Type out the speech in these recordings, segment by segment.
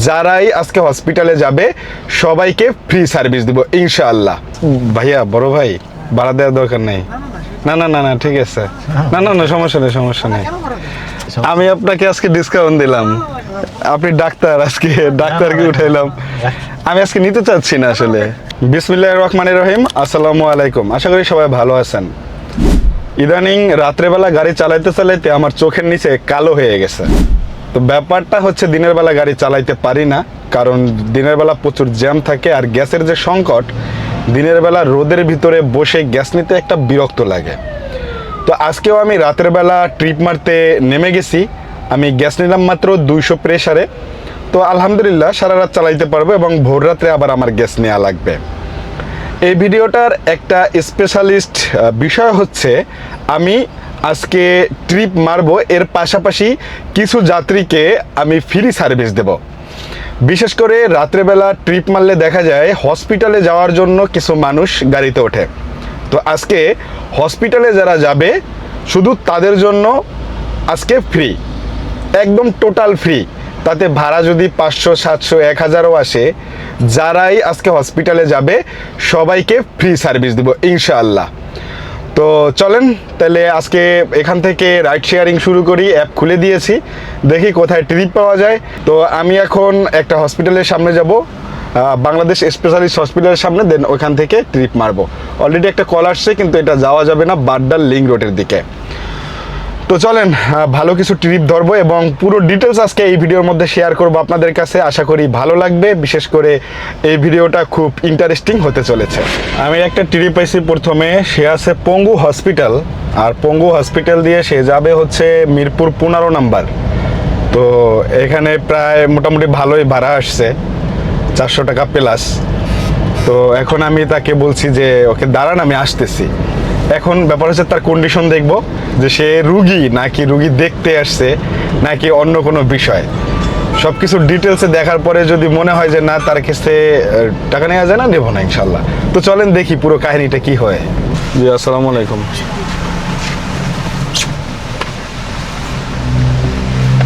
যারাই আজকে হসপিটালে যাবে সবাইকে ফ্রি সার্ভিস দিব ইনশাআল্লাহ। ভাইয়া বড় ভাই ভাড়া দেওয়ার দরকার নেই। না না না না ঠিক আছে, না না না সমস্যা নেই সমস্যা নেই। আমি আপনাকে আজকে ডিসকাউন্ট দিলাম, আপনি ডাক্তার, আজকে ডাক্তারকে উঠাইলাম। আমি আজকে নিতে চাচ্ছি না আসলে। বিসমিল্লাহির রহমানির রহিম, আসসালামু আলাইকুম। আশা করি সবাই ভালো আছেন। ইদানিং রাত্রেবেলা গাড়ি চালাইতে চালাইতে আমার চোখের নিচে কালো হয়ে গেছে। তো ব্যাপারটা হচ্ছে দিনের বেলা গাড়ি চালাইতে পারি না, কারণ দিনের বেলা প্রচুর জ্যাম থাকে আর গ্যাসের যে সংকট, দিনের বেলা রোদের ভিতরে বসে গ্যাস নিতে একটা বিরক্ত লাগে। তো আজকেও আমি রাতের বেলা ট্রিপ মারতে নেমে গেছি। আমি গ্যাস নিলাম মাত্র 200 প্রেসারে। তো আলহামদুলিল্লাহ সারা রাত চালাইতে পারবো এবং ভোর রাত্রে আবার আমার গ্যাস নেওয়া লাগবে। এই ভিডিওটার একটা স্পেশালিস্ট বিষয় হচ্ছে আমি আজকে ট্রিপ মারবো, এর পাশাপাশি কিছু যাত্রীকে আমি ফ্রি সার্ভিস দেব। বিশেষ করে রাত্রেবেলা ট্রিপ মারলে দেখা যায় হসপিটালে যাওয়ার জন্য কিছু মানুষ গাড়িতে ওঠে। তো আজকে হসপিটালে যারা যাবে শুধু তাদের জন্য আজকে ফ্রি, একদম টোটাল ফ্রি। তাতে ভাড়া যদি 500, 700, 1000ও আসে, যারাই আজকে হসপিটালে যাবে সবাইকে ফ্রি সার্ভিস দিব ইনশাআল্লাহ। তো চলেন তাহলে আজকে এখান থেকে রাইড শেয়ারিং শুরু করি। অ্যাপ খুলে দিয়েছি, দেখি কোথায় ট্রিপ পাওয়া যায়। তো আমি এখন একটা হসপিটালের সামনে যাব, বাংলাদেশ স্পেশালিস্ট হসপিটালের সামনে, দেন ওখান থেকে ট্রিপ মারবো। অলরেডি একটা কল আসছে, কিন্তু এটা যাওয়া যাবে না, বাড্ডার লিঙ্ক রোডের দিকে। তো চলেন ভালো কিছু ট্রিপ ধরবো এবং পুরো ডিটেলস আজকে এই ভিডিওর মধ্যে শেয়ার করবো আপনাদের কাছে। আশা করি ভালো লাগবে, বিশেষ করে এই ভিডিওটা খুব ইন্টারেস্টিং হতে চলেছে। আমি একটা ট্রিপ পাইছি, প্রথমে সে আছে পঙ্গু হসপিটাল, আর পঙ্গু হসপিটাল দিয়ে সে যাবে হচ্ছে মিরপুর 15 নাম্বার। তো এখানে প্রায় মোটামুটি ভালোই ভাড়া আসছে, 400 টাকা প্লাস। তো এখন আমি তাকে বলছি যে ওকে দাঁড়ান আমি আসতেছি। এখন ব্যাপার হচ্ছে তার কন্ডিশন দেখবো, যে সে রুগী নাকি রুগী দেখতে আসছে নাকি অন্য কোনো বিষয়। সব কিছু ডিটেলসে দেখার পরে যদি মনে হয় যে না তার কাছে টাকা নেওয়া যায় না, নেবো না ইনশাল্লাহ। তো চলেন দেখি পুরো কাহিনীটা কি হয়। জি আসসালামু আলাইকুম।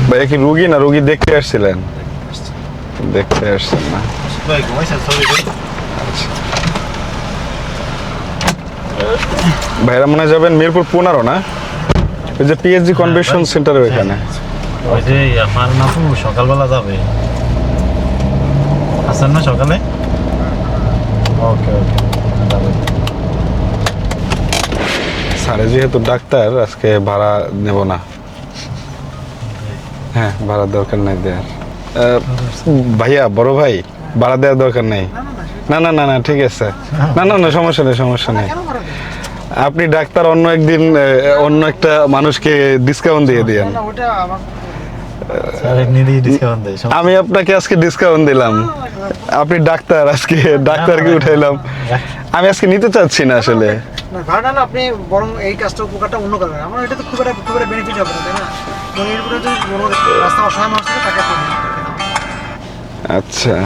ভাই কি রুগী না রুগী দেখতে আসছিলেন? দেখতে আসছেন না? ভাইরা মনে যাবেন মিরপুর 15 না, ওই যে পিএসজি কনভেনশন সেন্টারের ওইখানে। ওই যে আমার নাফু সকালবেলা যাবে, আসেন না সকালে? ওকে ওকে যাবে। স্যারে যেহেতু ডাক্তার আজকে ভাড়া নেব না। হ্যাঁ ভাড়া দরকার নাই দেয়ার। ভাইয়া বড় ভাই ভাড়া দেওয়ার দরকার নেই। না না না না ঠিক আছে, না না না সমস্যা নেই সমস্যা নেই। আপনি ডাক্তার, অন্য একদিন অন্য একটা মানুষকে ডিসকাউন্ট দিয়ে দিয়েন। আমি আপনাকে আজকে ডিসকাউন্ট দিলাম, আপনি ডাক্তার, আজকে ডাক্তারকে উঠাইলাম। আমি আজকে নিতে চাচ্ছি না আসলে। ভাড়া না, আপনি বরং এই কাজটা উপকারটা অন্য করবেন। আমার এটা তো খুব একটা বেনিফিট হবে না, তাই না? মানে এর উপরে যদি কোনো রাস্তা অসহায় মানুষ থাকে তাকে আপনি আচ্ছা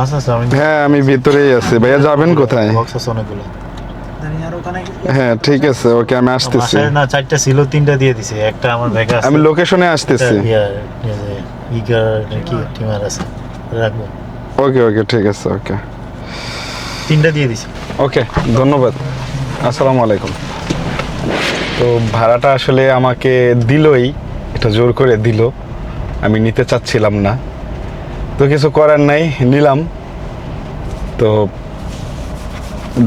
আচ্ছা আচ্ছা হ্যাঁ আমি ভিতরেই আছি। ভাইয়া যাবেন কোথায়? বক্স আছে অনেকগুলো। আর ওখানে হ্যাঁ ঠিক আছে, ওকে আমি আসতেছি। বাসায় না 4টা ছিল, 3টা দিয়ে দিছে, একটা আমার ব্যাগে আছে। আমি লোকেশনে আসতেছি। কি টিমার আছে, রাখবো। ওকে ওকে ঠিক আছে, ওকে 3টা দিয়ে দিছি। ওকে ধন্যবাদ, আসসালামু আলাইকুম। তো ভাড়াটা আসলে আমাকে দিলই, এটা জোর করে দিল, আমি নিতে চাচ্ছিলাম না। তো কিছু করার নাই, নিলাম। তো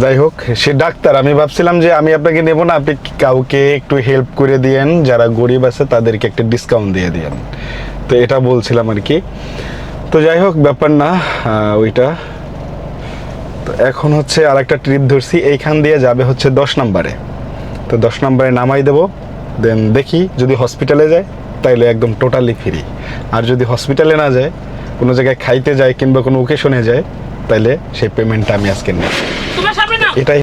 যাই হোক, সে ডাক্তার, আমি ভাবছিলাম যে আমি আপনাকে নেব না, আপনি কাউকে একটু হেল্প করে দিয়েন, যারা গরিব আছে তাদেরকে একটা ডিসকাউন্ট দিয়ে দিয়েন। তো এটা বলছিলাম আর কি। তো যাই হোক ব্যাপার না ওইটা। তো এখন হচ্ছে আর একটা ট্রিপ ধরছি, এইখান দিয়ে যাবে হচ্ছে 10 নম্বরে। তো 10 নম্বরে নামাই দেবো, দেন দেখি যদি হসপিটালে যায় তাইলে একদম টোটালি ফ্রি। আর যদি হসপিটালে না যায়, কোনো জায়গায় খাইতে যায় কিংবা কোনো ওকেশনে যায়, তাইলে সেই পেমেন্টটা আমি আজকে নেব। এটাই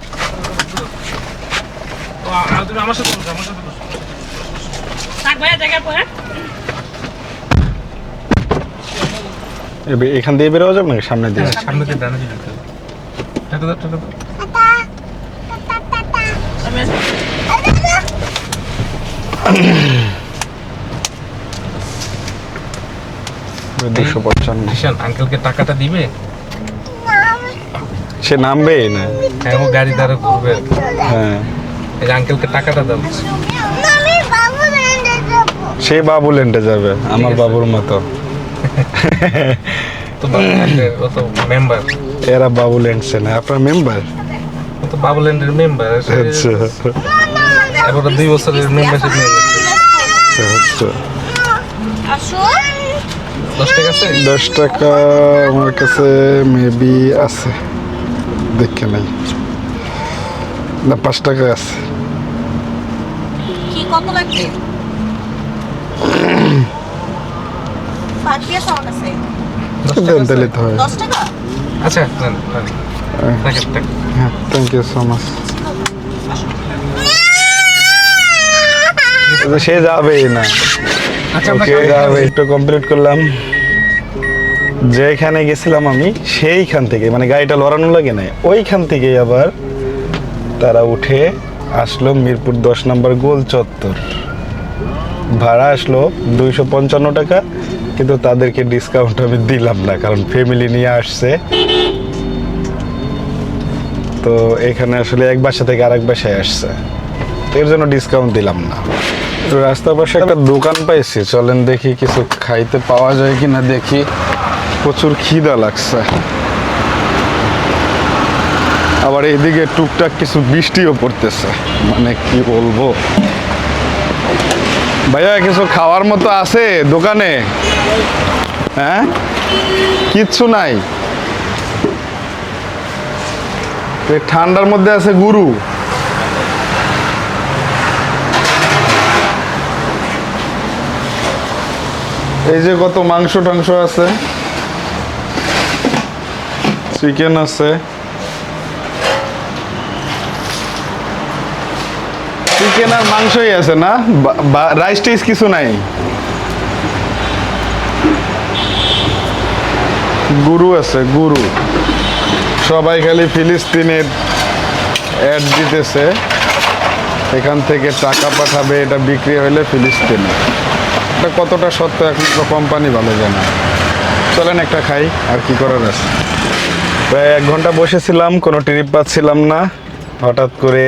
এখান দিয়ে বেরোয়া যাবে নাকি সামনে দিয়ে? সামনে দিয়ে ডানে দিতে হবে। 255। ঈশান আঙ্কেলকে টাকাটা দিবে? সে নামবেই না। হ্যাঁ, ও গাড়ি দ্বারা ঘুরবে। হ্যাঁ, এই যে আঙ্কেলকে টাকাটা দাও। সে বাবুল্যান্ডে যাবে আমার আছে। বাবুর মতো। তো ও তো মেম্বার, এরা বাবুল্যান্ডসে না, আপনার মেম্বার। ও তো বাবুল্যান্ডের মেম্বার। আচ্ছা এবার 2 বছরের মেম্বারশিপ নিয়ে নিচ্ছে। আচ্ছা। 10 টাকা আছে? 10 টাকা আমার কাছে মেবি আছে, দেখে নাই। না, 5 টাকা আছে। কি কত লাগবে? 5 পিস আমার কাছে। 10 টাকা দেন আছে? তাহলে তো হয়। 10 টাকা? আচ্ছা, নেন, নেন। রাখেন, রাখেন। হ্যাঁ, থ্যাংক ইউ সো মাচ। সে যাবেই না। আচ্ছা, আমরা ওকে, যাবে। একটু কমপ্লিট করলাম। যেখানে গেছিলাম আমি সেইখান থেকে, মানে গাড়িটা লড়ানো লাগে না, ওইখান থেকে আবার তারা উঠে আসলো মিরপুর 10 নম্বর গোল চত্বর। ভাড়া আসলো 255 টাকা, কিন্তু তাদেরকে ডিসকাউন্ট আমি দিলাম না, কারণ ফ্যামিলি নিয়ে আসছে। তো এখানে আসলে এক বাসা থেকে আরেক বাসায় আসছে, তো এর জন্য ডিসকাউন্ট দিলাম না। তো রাস্তার পাশে একটা দোকান পাইছি, চলেন দেখি কিছু খাইতে পাওয়া যায় কিনা দেখি। প্রচুর খিদা লাগছে, আবার এইদিকে টুকটাক কিছু বৃষ্টিও পড়তেছে, মানে কি বলবো। ভাইয়া কিছু খাওয়ার মতো আছে দোকানে? হ্যাঁ, কিচ্ছু নাই। এই ঠান্ডার মধ্যে আছে গুরু। এই যে কত মাংস টাংস আছে, চিকেন আছে। চিকেন আর মাংসই আছে না, রাইস টাইস কিছু নাই। গুরু আছে, গুরু। সবাই খালি ফিলিস্তিনের অ্যাড দিতেছে, এখান থেকে টাকা পাঠাবে, এটা বিক্রি হইলে ফিলিস্তিনে। এটা কতটা সত্য একমাত্র কোম্পানি ভালো জানে। চলেন একটা খাই, আর কি করার আছে। প্রায় 1 ঘন্টা বসেছিলাম, কোনো ট্রিপ পাচ্ছিলাম না। হঠাৎ করে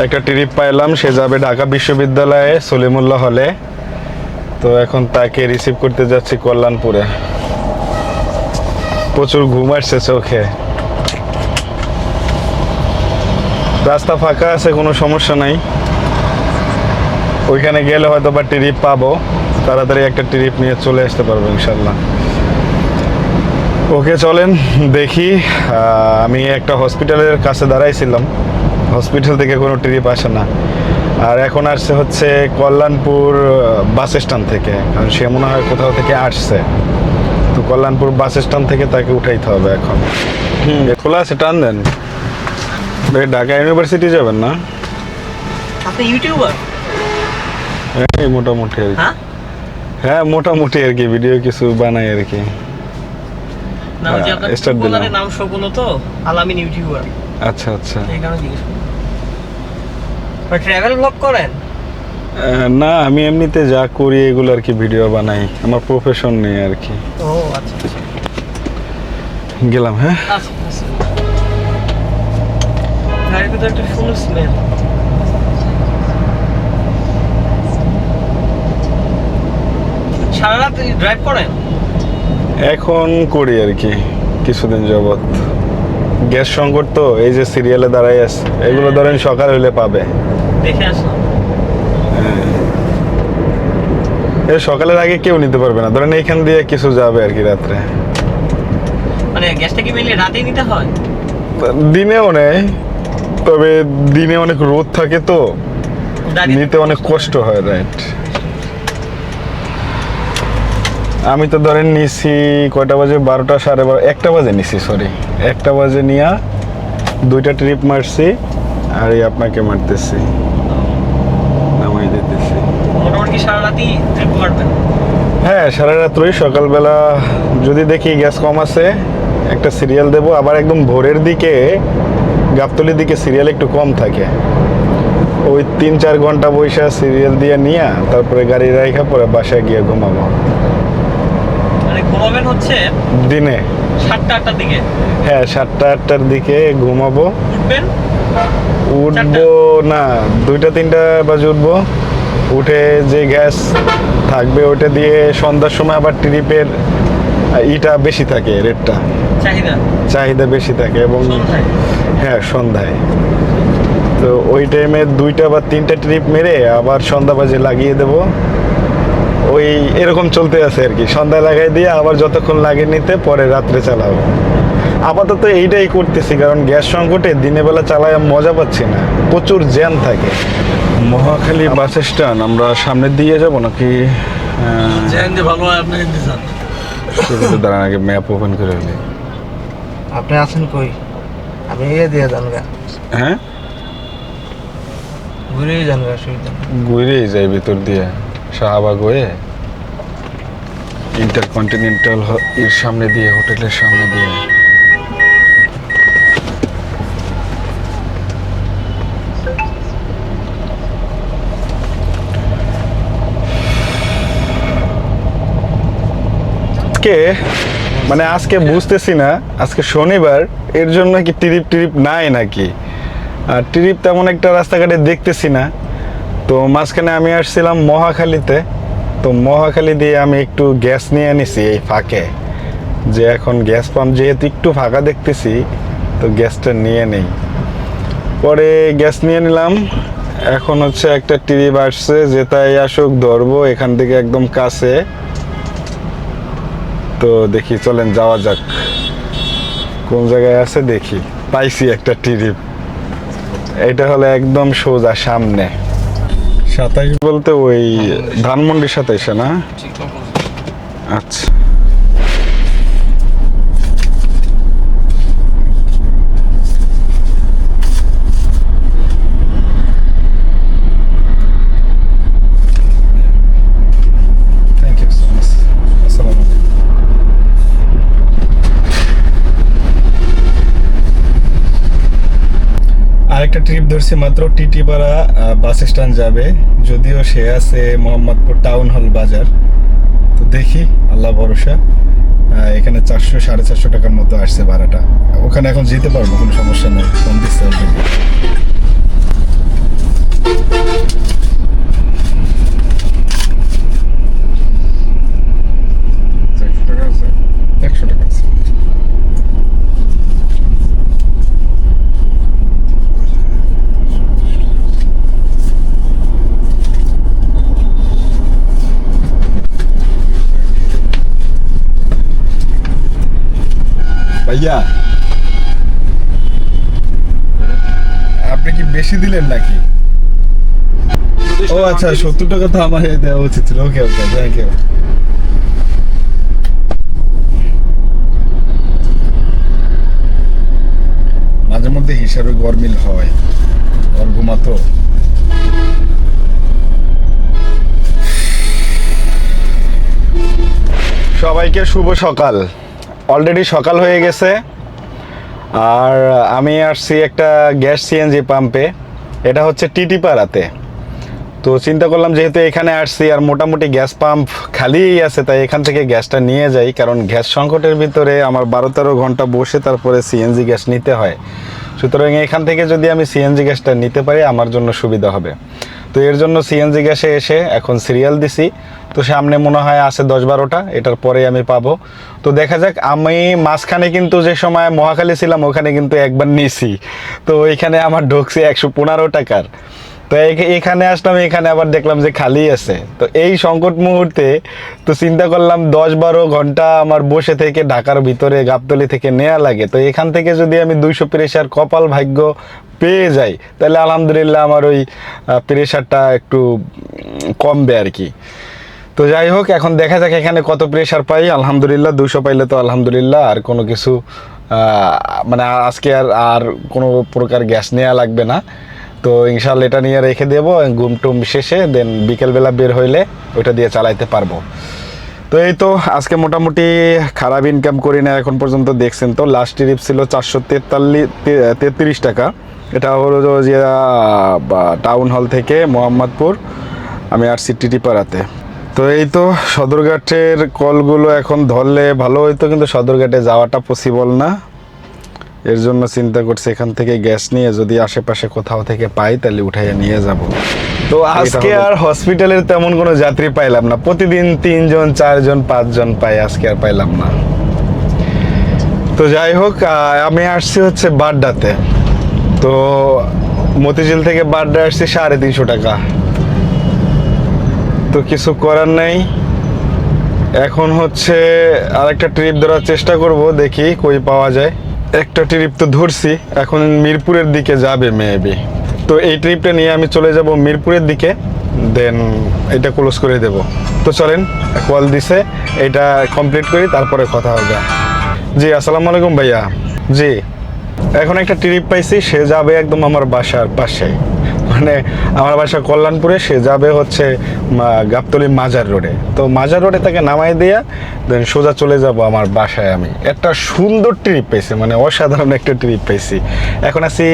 একটা ট্রিপ পাইলাম, সে যাবে ঢাকা বিশ্ববিদ্যালয়ে সলিমুল্লাহ হলে। তো এখন তাকে রিসিভ করতে যাচ্ছি কল্যাণপুরে। প্রচুর ঘুম আসছে চোখে। রাস্তা ফাঁকা আছে, কোনো সমস্যা নাই। ওইখানে গেলে হয়তো বা ট্রিপ পাবো, তাড়াতাড়ি একটা ট্রিপ নিয়ে চলে আসতে পারবো ইনশাল্লাহ। ওকে, চলেন দেখি। আমি একটা হসপিটালের কাছে দাঁড়াইছিলাম, হসপিটাল থেকে কোনো ট্রিপ আসে না। আর এখন আসছে হচ্ছে কল্যাণপুর বাস স্ট্যান্ড থেকে, কারণ সে মনে হয় কোথাও থেকে আসছে। তো কল্যাণপুর বাস স্ট্যান্ড থেকে তাকে উঠাইতে হবে এখন। খোলা আছে, টান দেন। ঢাকা ইউনিভার্সিটি যাবেন না? আপনি ইউটিউবার? এই মোটামুটি আর কি। হ্যাঁ? হ্যাঁ, মোটামুটি আর কি, ভিডিও কিছু বানাই আর কি। না, ওই যে আপনার start দিলাম। পপুলারের নাম শো বলো তো, আলামিন ইউটিউবার। আচ্ছা আচ্ছা। এই কারণে জিজ্ঞেস করলাম। ট্রাভেল ব্লগ করেন? না, আমি এমনিতে যা করি এগুলো আর কি ভিডিও বানাই, আমার প্রফেশন নেই আর কি। ও আচ্ছা আচ্ছা। গেলাম, হ্যাঁ। আচ্ছা আচ্ছা। গাড়ির ভিতরে একটা সুন্দর স্মেল। সারা রাত ড্রাইভ করেন? এখন করি আর কি, কিছুদিন যাবত। গ্যাস সংকট তো, এই যে সিরিয়ালে দাঁড়াই আছে, এগুলো ধরেন সকাল হইলে পাবে। দেখে আসলাম। এই সকালের আগে কেউ নিতে পারবে না, ধরেন এইখান দিয়ে কিছু যাবে আর কি রাত্রে। মানে গ্যাসটা কি মেনলি রাতেই নিতে হয়? দিনেও নেয়, তবে দিনে অনেক রোদ থাকে তো নিতে অনেক কষ্ট হয়, রাইট। আমি তো ধরেন নিছি কয়টা বাজে, 12টা 12:30, 1টা বাজে নিছি, সরি 1টা বাজে নিয়া 2টা ট্রিপ মারছি, আর এই আপনাকে মারতেছি, নামাই দিতেছি। মোটামুটি কি সারা রাতই ট্রিপ মারবেন? হ্যাঁ, সারা রাত্রই। সকালবেলা যদি দেখি গ্যাস কম আছে, একটা সিরিয়াল দেবো। আবার একদম ভোরের দিকে গাবতলির দিকে সিরিয়াল একটু কম থাকে, ওই 3-4 ঘন্টা বৈশা সিরিয়াল দিয়ে নিয়ে তারপরে গাড়ি রাখা পরে বাসায় গিয়ে ঘুমাবো। ঘুমাবেন হচ্ছে দিনে 7টা-8টার দিকে, হ্যাঁ 7টা-8টার দিকে ঘুমাবো। উঠবেন উঠবো না 2টা-3টা বাজে উঠবো। উঠে যে গ্যাস থাকবে ওটা দিয়ে সন্ধ্যার সময় আবার ট্রিপের ইটা বেশি থাকে, রেটটা চাহিদা বেশি থাকে এবং সন্ধ্যায়। হ্যাঁ সন্ধ্যায়। তো ওই টাইমে 2টা বা 3টা ট্রিপ মেরে আবার সন্ধ্যা বাজে লাগিয়ে দেব। ওই এরকম চলতে আছে আর কি, সন্ধ্যা লাগাই দিয়ে আবার যতক্ষণ লাগে নিতে, পরে রাত্রে চালাবো। আপাতত এইটাই করতেছি, কারণ গ্যাস সংকটে দিনের বেলা চালায় মজা পাচ্ছি না, প্রচুর জ্যাম থাকে। মহাখালী বাস স্ট্যান্ড আমরা সামনের দিয়ে যাব নাকি? ভালো হয় আপনি হিন্দি জান। দাঁড়ান আগে ম্যাপ ওপেন করে ফেলি। আপনি আছেন কই? আপনি দিয়ে যান গা, হ্যাঁ ঘুরেই যান গা, অসুবিধা নেই। ঘুরেই যাই ভিতর দিয়ে, শাহবাগ হয়ে ইন্টারকন্টিনেন্টাল এর সামনে দিয়ে, হোটেলের সামনে দিয়ে। আজকে মানে আজকে বুঝতেছি না, আজকে শনিবার, এর জন্য কি ট্রিপ নাই নাকি? আর ট্রিপ তেমন একটা রাস্তাঘাটে দেখতেছি না। তো মাঝখানে আমি আসছিলাম মহাখালীতে, তো মহাখালী দিয়ে আমি একটু গ্যাস নিয়ে নিছি এই ফাঁকে, যে এখন গ্যাস পাম্প যেহেতু একটু ফাঁকা দেখতেছি, তো গ্যাসটা নিয়ে নেই। পরে গ্যাস নিয়ে নিলাম। এখন হচ্ছে একটা ট্রিপ আসছে, যেটাই আসুক ধরবো, এখান থেকে একদম কাছে। তো দেখি, চলেন যাওয়া যাক, কোন জায়গায় আছে দেখি। পাইছি একটা ট্রিপ, এটা হলো একদম সোজা সামনে। 27 বলতে ওই ধানমন্ডির 27 না? আচ্ছা থ্যাংক ইউ সো মাচ। আসসালামু আলাইকুম। আরেকটা ট্রিপ ধরছি মাত্র, টিটিপাড়া বাস স্ট্যান্ড যাবে, যদিও সে আছে মোহাম্মদপুর টাউন হল বাজার। তো দেখি, আল্লাহ ভরসা। এখানে 400-450 টাকার মতো আসছে ভাড়াটা। ওখানে এখন যেতে পারবো, কোনো সমস্যা নেই, ফোন দিচ্ছে অলরেডি। ভাইয়া আপনি কি বেশি দিলেন নাকি? ও আচ্ছা, 70 টাকা তো আমার দেওয়া উচিত ছিল। ওকে ওকে, থ্যাংক ইউ। মাঝে মধ্যে হিসাবে গরমিল হয়, ওর ঘুমাতো। সবাইকে শুভ সকাল। অলরেডি সকাল হয়ে গেছে, আর আমি আসছি একটা গ্যাস সিএনজি পাম্পে। এটা হচ্ছে টিটিপাড়াতে। তো চিন্তা করলাম যেহেতু এখানে আসছি আর মোটামুটি গ্যাস পাম্প খালিই আছে, তাই এখান থেকে গ্যাসটা নিয়ে যাই, কারণ গ্যাস সংকটের ভিতরে আমার 12-13 ঘন্টা বসে তারপরে সিএনজি গ্যাস নিতে হয়। সুতরাং এখান থেকে যদি আমি সিএনজি গ্যাসটা নিতে পারি আমার জন্য সুবিধা হবে। তো এর জন্য সিএনজি গ্যাসে এসে এখন সিরিয়াল দিছি। তো সামনে মনে হয় আছে 10-12টা, এটার পরে আমি পাবো। তো দেখা যাক। আমি মাঝখানে কিন্তু যে সময় মহাখালী ছিলাম ওখানে কিন্তু একবার নিছি, তো ওইখানে আমার ঢুকছে 115 টাকার। তো এখানে আসলাম, এখানে আবার দেখলাম যে খালি আছে। তো এই সংকট মুহূর্তে তো চিন্তা করলাম 10-12 ঘন্টা আমার বসে থেকে ঢাকার ভিতরে গাবতলী থেকে নেওয়া লাগে। তো এখান থেকে যদি আমি 200 প্রেসার কপাল ভাগ্য পেয়ে যাই, তাহলে আলহামদুলিল্লাহ আমার ওই প্রেসারটা একটু কমবে আর কি। তো যাই হোক, এখন দেখা যাক এখানে কত প্রেসার পাই। আলহামদুলিল্লাহ 200 পাইলে তো আলহামদুলিল্লাহ, আর কোনো কিছু মানে আজকে আর কোনো প্রকার গ্যাস নেওয়া লাগবে না। তো ইনশাল্লাহ এটা নিয়ে রেখে দেবো, ঘুম টুম শেষে দেন বিকেলবেলা বের হইলে ওইটা দিয়ে চালাইতে পারবো। তো এই তো আজকে মোটামুটি খারাপ ইনকাম করি না এখন পর্যন্ত। দেখছেন তো, লাস্ট ট্রিপ ছিল 433 টাকা। এটা হলো যে টাউন হল থেকে মোহাম্মদপুর আমি আসছি টিটিপাড়াতে। তো এই তো সদরঘাটের কলগুলো এখন ধরলে ভালো হইতো, কিন্তু সদরঘাটে যাওয়াটা পসিবল না। এর জন্য চিন্তা করছি এখান থেকে গ্যাস নিয়ে যদি আশেপাশে কোথাও থেকে পাই তাহলে উঠাইয়া নিয়ে যাব। তো আজকে আর হসপিটালের তেমন কোনো যাত্রী পাইলাম না, প্রতিদিন 3 জন 4 জন 5 জন পাই, আজকে আর পাইলাম না। তো যাই হোক, আমি আসছি হচ্ছে বাড্ডাতে। তো মতিঝিল থেকে বাড্ডা আসছি 350 টাকা। তো কিছু করার নেই, এখন হচ্ছে আরেকটা ট্রিপ ধরার চেষ্টা করব, দেখি কই পাওয়া যায়। একটা ট্রিপ তো ধরছি, এখন মিরপুরের দিকে যাবে মেবি। তো এই ট্রিপটা নিয়ে আমি চলে যাব মিরপুরের দিকে, দেন এটা ক্লোজ করে দেব। তো চলেন, কল দিছে, এটা কমপ্লিট করি, তারপরে কথা হবে। জি আসসালামু আলাইকুম ভাইয়া। জি, এখন একটা ট্রিপ পাইছি, সে যাবে একদম আমার বাসার পাশে, মানে আমার বাসা কল্যাণপুরে, সে যাবে হচ্ছে গাবতলী মাজার রোডে। তো মাজার রোডে তাকে নামাই দিয়া দেন সোজা চলে যাব আমার বাসায়। আমি একটা সুন্দর ট্রিপ পাইছি, মানে অসাধারণ একটা ট্রিপ পাইছি। এখন আছি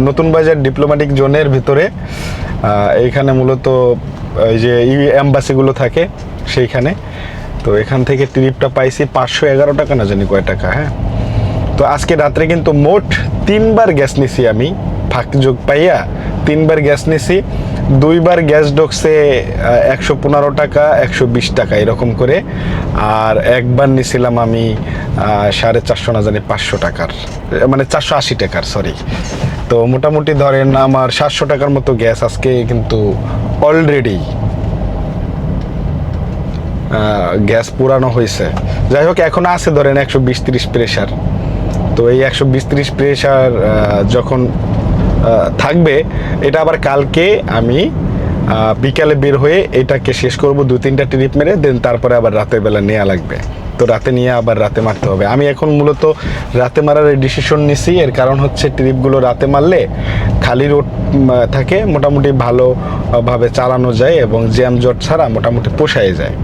নতুন বাজার ডিপ্লোম্যাটিক জোনের ভিতরে। এইখানে মূলত এই যে এম্বাসিগুলো থাকে সেইখানে। তো এখান থেকে ট্রিপটা পাইছি 511 টাকা, না জানি কয় টাকা। হ্যাঁ, তো আজকে রাত্রে কিন্তু মোট 3বার গ্যাস নিছি আমি, ফাঁক যোগ পাইয়া 3বার গ্যাস নিছি। 2বার গ্যাস ঢুকছে 115 টাকা 120 টাকা এরকম করে, আর একবার নিছিলাম আমি 450 না জানি 500 টাকার, মানে 480 টাকার, সরি। তো মোটামুটি ধরেন আমার 700 টাকার মতো গ্যাস আজকে কিন্তু অলরেডি গ্যাস পুরানো হয়েছে। যাই হোক, এখন আছে ধরেন 120-30 প্রেশার। তো এই 120-30 প্রেশার যখন থাকবে, এটা আবার কালকে আমি বিকালে বের হয়ে এটাকে শেষ করব, 2-3টা ট্রিপ মেরে, দেন তারপরে আবার রাতের বেলা নেওয়া লাগবে। তো রাতে নিয়ে আবার রাতে মারতে হবে। আমি এখন মূলত রাতে মারার ডিসিশন নিছি, এর কারণ হচ্ছে ট্রিপগুলো রাতে মারলে খালি রোড থাকে, মোটামুটি ভালোভাবে চালানো যায় এবং জ্যাম জট ছাড়া মোটামুটি পোষায় যায়।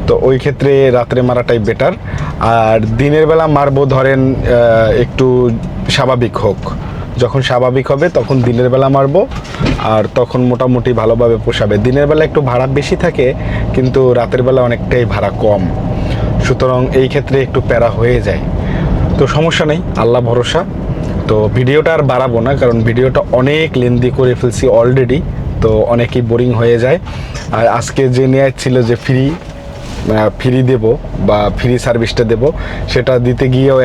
তো ওই ক্ষেত্রে রাত্রে মারাটাই বেটার। আর দিনের বেলা মারবো ধরেন একটু স্বাভাবিক হোক, যখন স্বাভাবিক হবে তখন দিনের বেলা মারবো, আর তখন মোটামুটি ভালোভাবে পোষাবে। দিনের বেলা একটু ভাড়া বেশি থাকে, কিন্তু রাতের বেলা অনেকটাই ভাড়া কম, সুতরাং এই ক্ষেত্রে একটু প্যারা হয়ে যায়। তো সমস্যা নেই, আল্লাহ ভরসা। তো ভিডিওটা আর বাড়াবো না, কারণ ভিডিওটা অনেক লেন্দি করে ফেলছি অলরেডি, তো অনেকই বোরিং হয়ে যায়। আর আজকে যে নেওয়া ছিল যে ফ্রি দেব বা ফ্রি সার্ভিসটা দেব, সেটা দিতে গিয়েও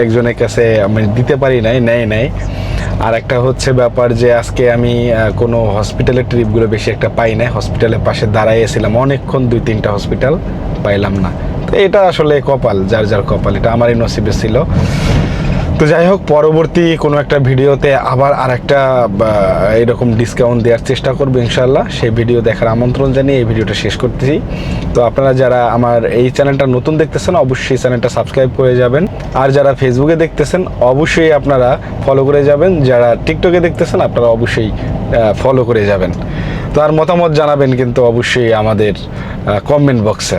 একজনের কাছে আমি দিতে পারি নাই। আর একটা হচ্ছে ব্যাপার যে আজকে আমি কোনো হসপিটালের ট্রিপগুলো বেশি একটা পাই নাই। হসপিটালের পাশে দাঁড়াইয়েছিলাম অনেকক্ষণ, 2-3টা হসপিটাল পাইলাম না। তো এটা আসলে কপাল, যার যার কপাল, এটা আমারই নসিবে ছিল। তো যাই হোক, পরবর্তী কোনো একটা ভিডিওতে আবার আরেকটা এরকম ডিসকাউন্ট দেওয়ার চেষ্টা করবো ইনশাল্লাহ। সেই ভিডিও দেখার আমন্ত্রণ জানিয়ে এই ভিডিওটা শেষ করতেছি। তো আপনারা যারা আমার এই চ্যানেলটা নতুন দেখতেছেন, অবশ্যই চ্যানেলটা সাবস্ক্রাইব করে যাবেন। আর যারা ফেসবুকে দেখতেছেন, অবশ্যই আপনারা ফলো করে যাবেন। যারা টিকটকে দেখতেছেন, আপনারা অবশ্যই ফলো করে যাবেন। তো আর মতামত জানাবেন কিন্তু অবশ্যই আমাদের কমেন্ট বক্সে।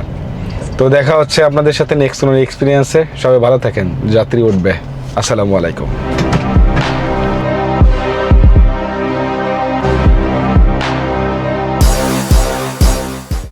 তো দেখা হচ্ছে আপনাদের সাথে নেক্সট কোনো এক্সপিরিয়েন্সে। সবাই ভালো থাকেন, যাত্রী উঠবে। আসসালামু আলাইকুম।